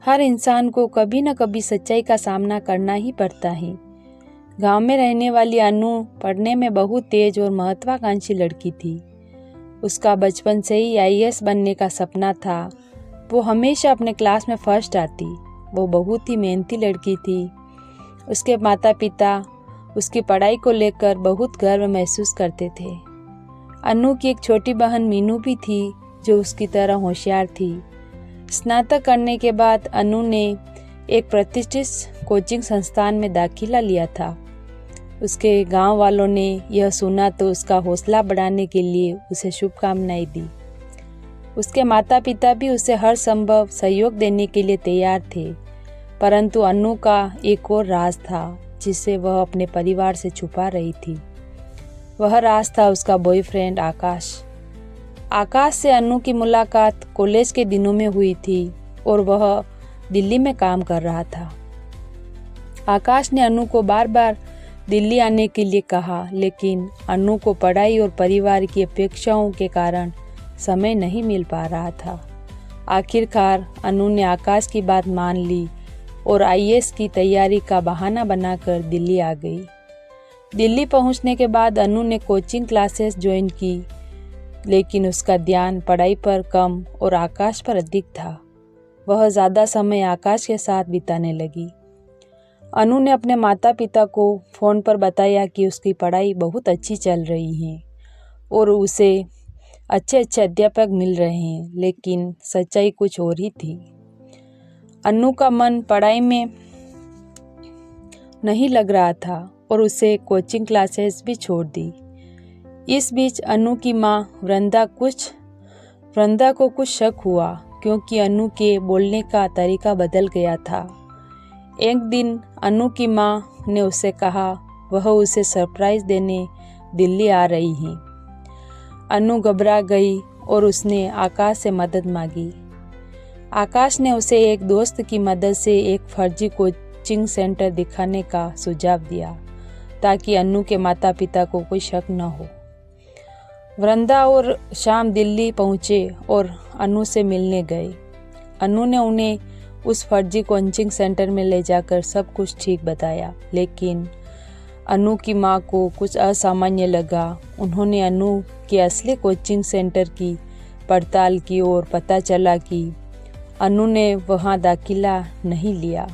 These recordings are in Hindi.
हर इंसान को कभी न कभी सच्चाई का सामना करना ही पड़ता है। गांव में रहने वाली अनु पढ़ने में बहुत तेज और महत्वाकांक्षी लड़की थी। उसका बचपन से ही आईएएस बनने का सपना था। वो हमेशा अपने क्लास में फर्स्ट आती। वो बहुत ही मेहनती लड़की थी। उसके माता पिता उसकी पढ़ाई को लेकर बहुत गर्व महसूस करते थे। अनु की एक छोटी बहन मीनू भी थी जो उसकी तरह होशियार थी। स्नातक करने के बाद अनु ने एक प्रतिष्ठित कोचिंग संस्थान में दाखिला लिया था। उसके गांव वालों ने यह सुना तो उसका हौसला बढ़ाने के लिए उसे शुभकामनाएं दी। उसके माता पिता भी उसे हर संभव सहयोग देने के लिए तैयार थे, परंतु अनु का एक और राज था जिसे वह अपने परिवार से छुपा रही थी। वह राज था उसका बॉयफ्रेंड आकाश। आकाश से अनु की मुलाकात कॉलेज के दिनों में हुई थी और वह दिल्ली में काम कर रहा था। आकाश ने अनु को बार बार दिल्ली आने के लिए कहा, लेकिन अनु को पढ़ाई और परिवार की अपेक्षाओं के कारण समय नहीं मिल पा रहा था। आखिरकार अनु ने आकाश की बात मान ली और आईएएस की तैयारी का बहाना बनाकर दिल्ली आ गई। दिल्ली पहुंचने के बाद अनु ने कोचिंग क्लासेस ज्वाइन की, लेकिन उसका ध्यान पढ़ाई पर कम और आकाश पर अधिक था। वह ज़्यादा समय आकाश के साथ बिताने लगी। अनु ने अपने माता पिता को फ़ोन पर बताया कि उसकी पढ़ाई बहुत अच्छी चल रही है और उसे अच्छे अच्छे अध्यापक मिल रहे हैं, लेकिन सच्चाई कुछ और ही थी। अनु का मन पढ़ाई में नहीं लग रहा था और उसे कोचिंग क्लासेस भी छोड़ दी। इस बीच अनु की माँ वृंदा को कुछ शक हुआ, क्योंकि अनु के बोलने का तरीका बदल गया था। एक दिन अनु की माँ ने उससे कहा वह उसे सरप्राइज देने दिल्ली आ रही हैं। अनु घबरा गई और उसने आकाश से मदद मांगी। आकाश ने उसे एक दोस्त की मदद से एक फर्जी कोचिंग सेंटर दिखाने का सुझाव दिया, ताकि अनु के माता पिता को कोई शक न हो। वृंदा और शाम दिल्ली पहुंचे और अनु से मिलने गए। अनु ने उन्हें उस फर्जी कोचिंग सेंटर में ले जाकर सब कुछ ठीक बताया, लेकिन अनु की मां को कुछ असामान्य लगा। उन्होंने अनु के असली कोचिंग सेंटर की पड़ताल की और पता चला कि अनु ने वहां दाखिला नहीं लिया।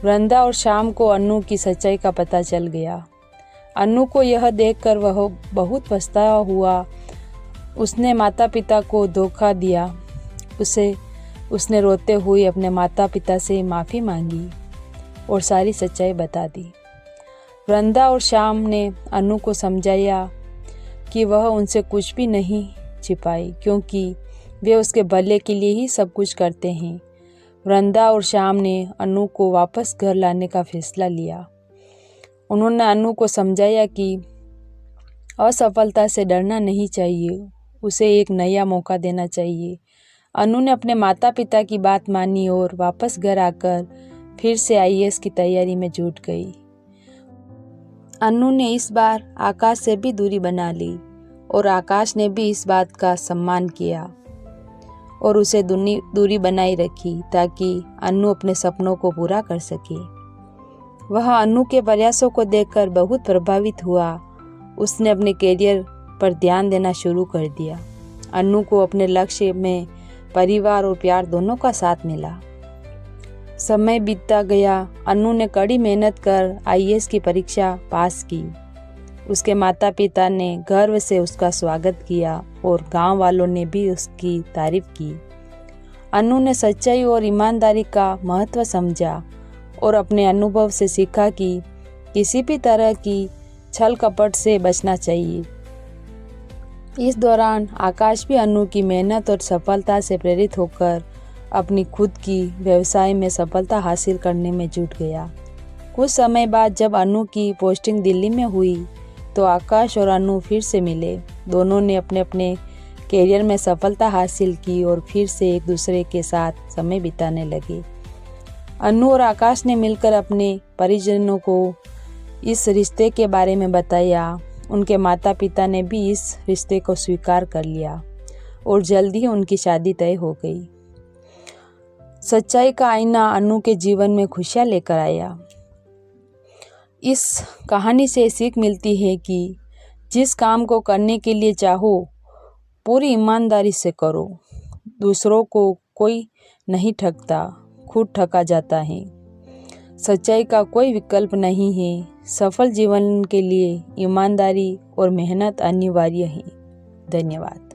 वृंदा और शाम को अनु की सच्चाई का पता चल गया। अनु को यह देखकर वह बहुत पछतावा हुआ। उसने माता पिता को धोखा दिया। उसने रोते हुए अपने माता पिता से माफ़ी मांगी और सारी सच्चाई बता दी। वृंदा और शाम ने अनु को समझाया कि वह उनसे कुछ भी नहीं छिपाए, क्योंकि वे उसके भले के लिए ही सब कुछ करते हैं। वृंदा और शाम ने अनु को वापस घर लाने का फैसला लिया। उन्होंने अनु को समझाया कि असफलता से डरना नहीं चाहिए, उसे एक नया मौका देना चाहिए। अनु ने अपने माता पिता की बात मानी और वापस घर आकर फिर से आईएएस की तैयारी में जुट गई। अनु ने इस बार आकाश से भी दूरी बना ली और आकाश ने भी इस बात का सम्मान किया और उसे दूरी बनाई रखी, ताकि अनु अपने सपनों को पूरा कर सके। वह अनु के प्रयासों को देखकर बहुत प्रभावित हुआ। उसने अपने करियर पर ध्यान देना शुरू कर दिया। अनु को अपने लक्ष्य में परिवार और प्यार दोनों का साथ मिला। समय बीतता गया। अनु ने कड़ी मेहनत कर आईएएस की परीक्षा पास की। उसके माता पिता ने गर्व से उसका स्वागत किया और गांव वालों ने भी उसकी तारीफ की। अनु ने सच्चाई और ईमानदारी का महत्व समझा और अपने अनुभव से सीखा कि किसी भी तरह की छल कपट से बचना चाहिए। इस दौरान आकाश भी अनु की मेहनत और सफलता से प्रेरित होकर अपनी खुद की व्यवसाय में सफलता हासिल करने में जुट गया। कुछ समय बाद जब अनु की पोस्टिंग दिल्ली में हुई तो आकाश और अनु फिर से मिले। दोनों ने अपने अपने करियर में सफलता हासिल की और फिर से एक दूसरे के साथ समय बिताने लगे। अनु और आकाश ने मिलकर अपने परिजनों को इस रिश्ते के बारे में बताया। उनके माता पिता ने भी इस रिश्ते को स्वीकार कर लिया और जल्द ही उनकी शादी तय हो गई। सच्चाई का आईना अनु के जीवन में खुशियाँ लेकर आया। इस कहानी से सीख मिलती है कि जिस काम को करने के लिए चाहो पूरी ईमानदारी से करो। दूसरों को कोई नहीं ठगता, खुद ठगा जाता है। सच्चाई का कोई विकल्प नहीं है। सफल जीवन के लिए ईमानदारी और मेहनत अनिवार्य है। धन्यवाद।